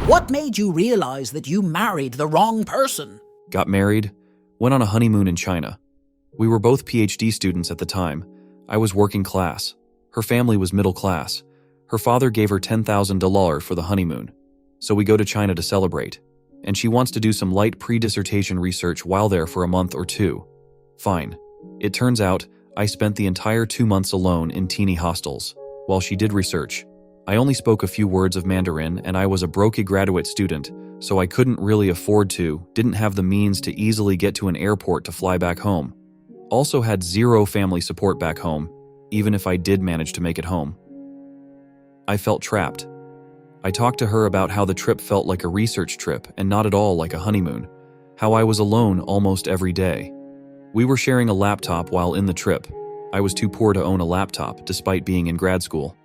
What made you realize that you married the wrong person? Got married, went on a honeymoon in China. We were both PhD students at the time. I was working class. Her family was middle class. Her father gave her $10,000 for the honeymoon. So we go to China to celebrate. And she wants to do some light pre-dissertation research while there for a month or two. Fine. It turns out, I spent the entire 2 months alone in teeny hostels, while she did research. I only spoke a few words of Mandarin and I was a broke graduate student, so I couldn't really afford to, didn't have the means to easily get to an airport to fly back home. Also had zero family support back home, even if I did manage to make it home. I felt trapped. I talked to her about how the trip felt like a research trip and not at all like a honeymoon, how I was alone almost every day. We were sharing a laptop while in the trip. I was too poor to own a laptop, despite being in grad school.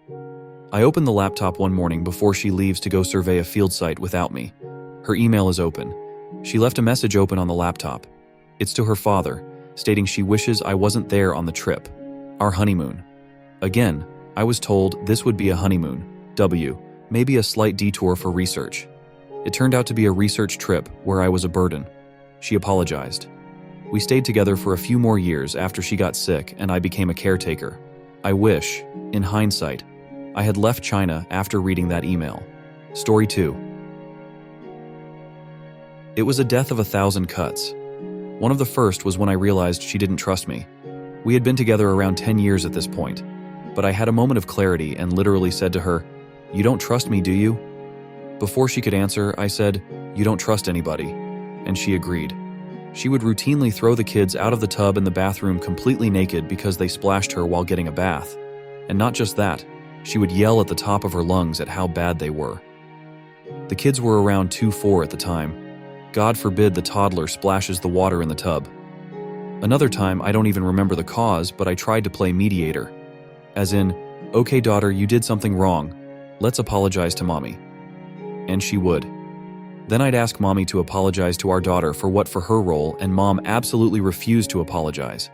I opened the laptop one morning before she leaves to go survey a field site without me. Her email is open. She left a message open on the laptop. It's to her father, stating she wishes I wasn't there on the trip. Our honeymoon. Again, I was told this would be a honeymoon. Maybe a slight detour for research. It turned out to be a research trip where I was a burden. She apologized. We stayed together for a few more years after she got sick and I became a caretaker. I wish, in hindsight, I had left China after reading that email. Story 2. It was a death of 1,000 cuts. One of the first was when I realized she didn't trust me. We had been together around 10 years at this point, but I had a moment of clarity and literally said to her, "You don't trust me, do you?" Before she could answer, I said, "You don't trust anybody," and she agreed. She would routinely throw the kids out of the tub in the bathroom completely naked because they splashed her while getting a bath. And not just that, she would yell at the top of her lungs at how bad they were. The kids were around 2-4 at the time. God forbid the toddler splashes the water in the tub. Another time, I don't even remember the cause, but I tried to play mediator. As in, "Okay daughter, you did something wrong. Let's apologize to mommy." And she would. Then I'd ask mommy to apologize to our daughter for her role, and mom absolutely refused to apologize.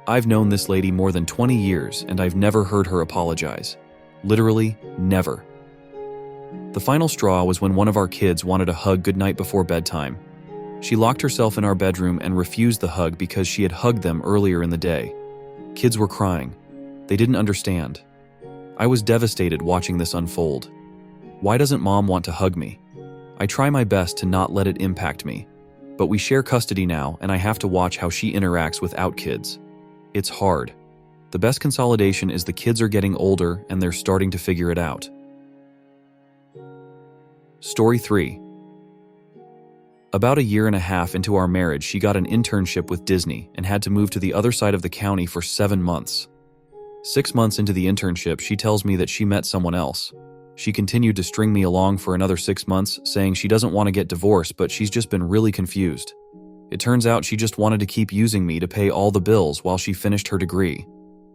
I've known this lady more than 20 years, and I've never heard her apologize. Literally, never. The final straw was when one of our kids wanted a hug goodnight before bedtime. She locked herself in our bedroom and refused the hug because she had hugged them earlier in the day. Kids were crying. They didn't understand. I was devastated watching this unfold. Why doesn't mom want to hug me? I try my best to not let it impact me, but we share custody now and I have to watch how she interacts without kids. It's hard. The best consolidation is the kids are getting older and they're starting to figure it out. Story 3. About a year and a half into our marriage, she got an internship with Disney and had to move to the other side of the county for 7 months. 6 months into the internship, she tells me that she met someone else. She continued to string me along for another 6 months, saying she doesn't want to get divorced, but she's just been really confused. It turns out she just wanted to keep using me to pay all the bills while she finished her degree.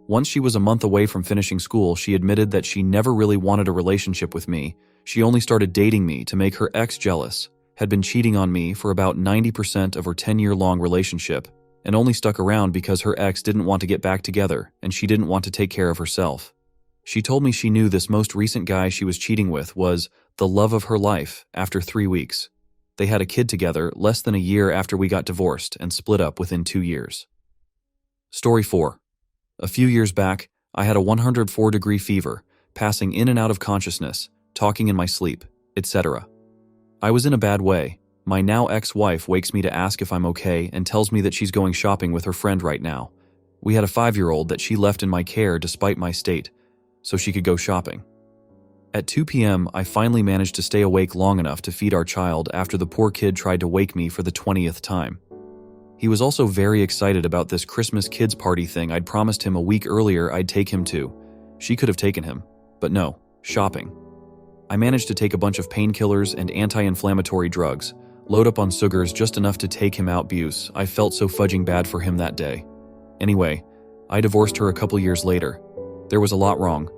Once she was a month away from finishing school, she admitted that she never really wanted a relationship with me. She only started dating me to make her ex jealous, had been cheating on me for about 90% of her 10-year-long relationship, and only stuck around because her ex didn't want to get back together and she didn't want to take care of herself. She told me she knew this most recent guy she was cheating with was the love of her life after 3 weeks. They had a kid together less than a year after we got divorced and split up within 2 years. Story 4. A few years back, I had a 104-degree fever, passing in and out of consciousness, talking in my sleep, etc. I was in a bad way. My now ex-wife wakes me to ask if I'm okay and tells me that she's going shopping with her friend right now. We had a 5-year-old that she left in my care despite my state, so she could go shopping. At 2 p.m., I finally managed to stay awake long enough to feed our child after the poor kid tried to wake me for the 20th time. He was also very excited about this Christmas kids party thing I'd promised him a week earlier I'd take him to. She could have taken him, but no, shopping. I managed to take a bunch of painkillers and anti-inflammatory drugs, load up on sugars just enough to take him out buse. I felt so fudging bad for him that day. Anyway, I divorced her a couple years later. There was a lot wrong,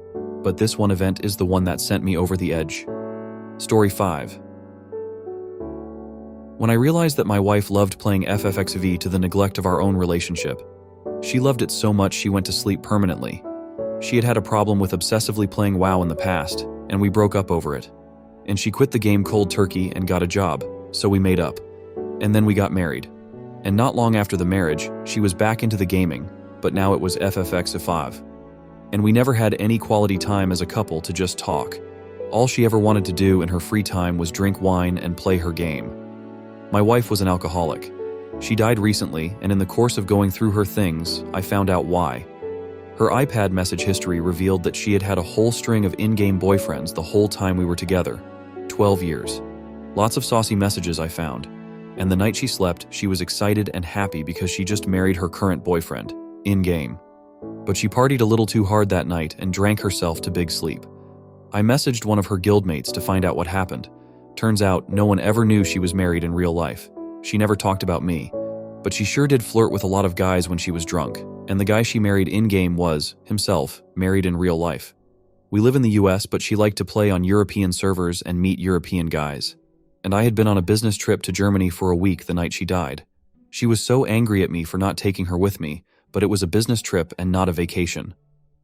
but this one event is the one that sent me over the edge. Story 5. When I realized that my wife loved playing FFXV to the neglect of our own relationship, she loved it so much she went to sleep permanently. She had had a problem with obsessively playing WoW in the past, and we broke up over it. and she quit the game cold turkey and got a job, so we made up. And then we got married. And not long after the marriage, she was back into the gaming, but now it was FFX5. And we never had any quality time as a couple to just talk. All she ever wanted to do in her free time was drink wine and play her game. My wife was an alcoholic. She died recently, and in the course of going through her things, I found out why. Her iPad message history revealed that she had had a whole string of in-game boyfriends the whole time we were together. 12 years. Lots of saucy messages I found. And the night she slept, she was excited and happy because she just married her current boyfriend, in-game. But she partied a little too hard that night and drank herself to big sleep. I messaged one of her guildmates to find out what happened. Turns out, no one ever knew she was married in real life. She never talked about me. But she sure did flirt with a lot of guys when she was drunk, and the guy she married in-game was, himself, married in real life. We live in the US, but she liked to play on European servers and meet European guys. And I had been on a business trip to Germany for a week the night she died. She was so angry at me for not taking her with me, but it was a business trip and not a vacation.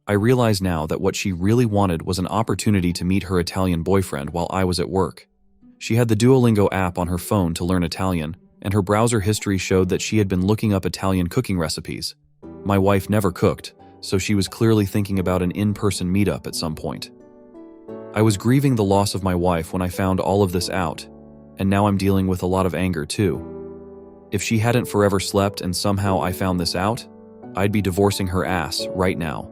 I realize now that what she really wanted was an opportunity to meet her Italian boyfriend while I was at work. She had the Duolingo app on her phone to learn Italian, and her browser history showed that she had been looking up Italian cooking recipes. My wife never cooked, so she was clearly thinking about an in-person meetup at some point. I was grieving the loss of my wife when I found all of this out, and now I'm dealing with a lot of anger too. If she hadn't forever slept and somehow I found this out, I'd be divorcing her ass right now.